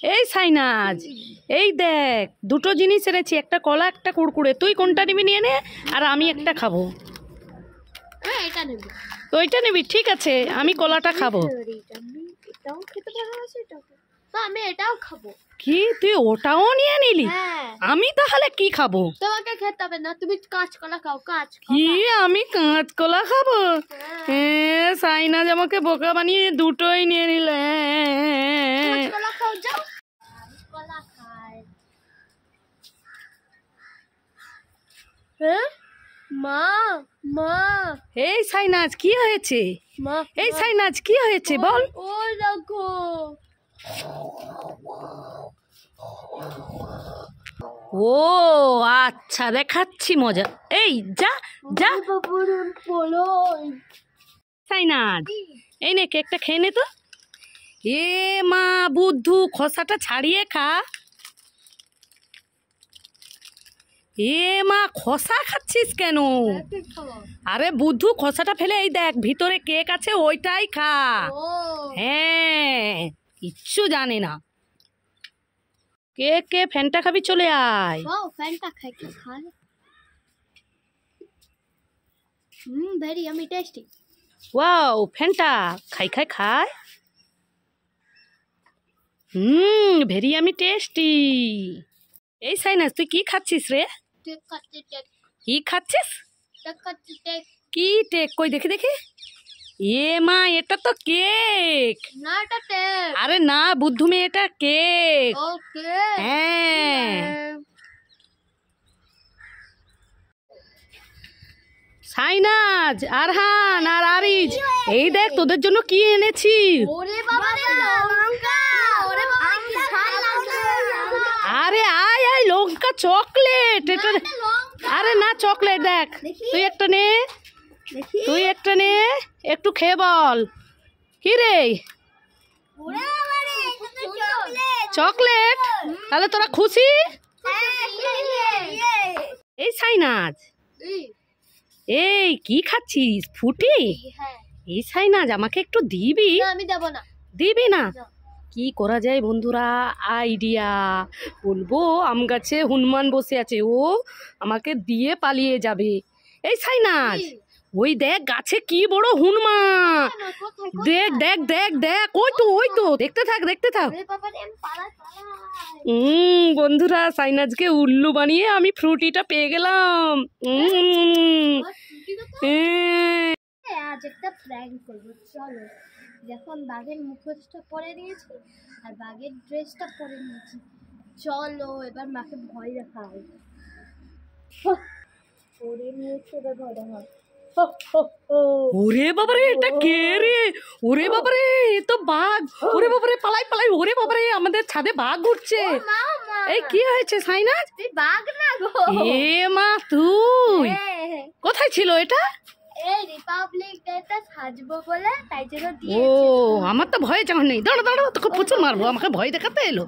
এই সাইনাজ, এই দেখ দুটো জিনিস এনেছি, একটা কলা একটা কুড়কুড়ে। তুই কোনটা নিবি নিয়ে নে, আর আমি একটা খাবো। এটা নেব। তো ওইটা নিবি, ঠিক আছে, আমি কলাটা খাবো। এটাও খেতে ভালোবাসি, আমি এটাও খাবো। কি তুই ওটাও নিয়ে নিলি? আমি তাহলে কি খাবো? তোমাকে খেতে হবে না, তুমি কাঁচকলা খাও। কি আমি কাঁচকলা খাবো? হ্যাঁ, সাইনাজ আমাকে বোকা বানিয়ে দুটোই নিয়ে নিলে। কাঁচকলা খাও, যাও। কলা খায়। হ্যাঁ মা, মা। এই সাইনাজ কি হয়েছে? মা, এই সাইনাজ কি হয়েছে বল? ওই দেখো। ও আচ্ছা, দেখাচ্ছি মজা। এই যা যা সাইনাজ, এই নে কেকটা খেয়ে নে তো। এ মা বুদ্ধু, খোসাটা ছাড়িয়ে খা। এ মা, খোসা খাচ্ছিস কেন? আরে বুদ্ধু, খোসাটা ফেলে এই দেখ ভিতরে কেক আছে, ওইটাই খা। হ্যাঁ, কিচ্ছু জানে না। কে ফ্যানটা খাবি? চলে আয়। ফ্যানটা খাই, কি খায়? Very yummy tasty. Wow, Fanta খাই খাই। Very yummy tasty. এই সাইনাস, তুই কি খাচ্ছিস রে? কি খাচ্ছিস? কি টেক? কই দেখি দেখি। এ মা, এটা তো কেক। না, এটা টেক। আরে না বুদ্ধু মেয়ে, এটা কেক। ওকে। হ্যাঁ। সাইনাজ, আরহান আর আরিজ, এই দেখ তোদের জন্য কি এনেছি। ওরে বাবা রে, লঙ্কা। ওরে বাবা, কি ঝাল লাগছে। আরে আয় আয়, লঙ্কা চকলেট এটা। আরে না, চকলেট দেখ। তুই একটা নে, তুই একটা নে, একটু খেয়ে বল। কি রে? চকলেট? তাহলে তোরা খুশি? এই সাইনাজ, এই কি খাচ্ছিস? ফুটি? এই সাইনাজ, আমাকে একটু দিবি? আমি দেব না। দিবি না? কি করা যায় বন্ধুরা, আইডিয়া। বলবো আম গাছে হনুমান বসে আছে, ও আমাকে দিয়ে পালিয়ে যাবে। এই সাইনাজ, ওই দেখ গাছে কি বড় হনুমান। দেখ দেখ দেখ দেখ, ওই তো দেখতে থাক। বন্ধুরা, সাইনাজকে উল্লু বানিয়ে আমি ফ্রুটিটা পেয়ে গেলাম। আজ একটা প্র্যাঙ্ক করবো, চলো। যখন বাঘের মুখোশটা পরে নিয়েছি আর বাঘের ড্রেসটা পরে নিয়েছি, চলো এবার মাকে ভয় দেখাও। পরে নিয়েছে, এবার ভয় দেখাও। ওরে বাবারে, এটা কে রে? ওরে বাবারে, এ তো বাঘ। ওরে বাবারে, পালাই। ওরে বাবারে, আমাদের ছাদে বাঘ ঘুরছে। এই কি হয়েছে সাইনাজ? তুই বাঘ না গো। এ মা, তুই কোথায় ছিল এটা? এই রিপাবলিক ডেটা সাজবো বলে, তাই জন্য ও, আমার তো ভয়ে চান নেই। দাঁড়া, তোকে প্রচুর মারবো, আমাকে ভয় দেখাতে এলো।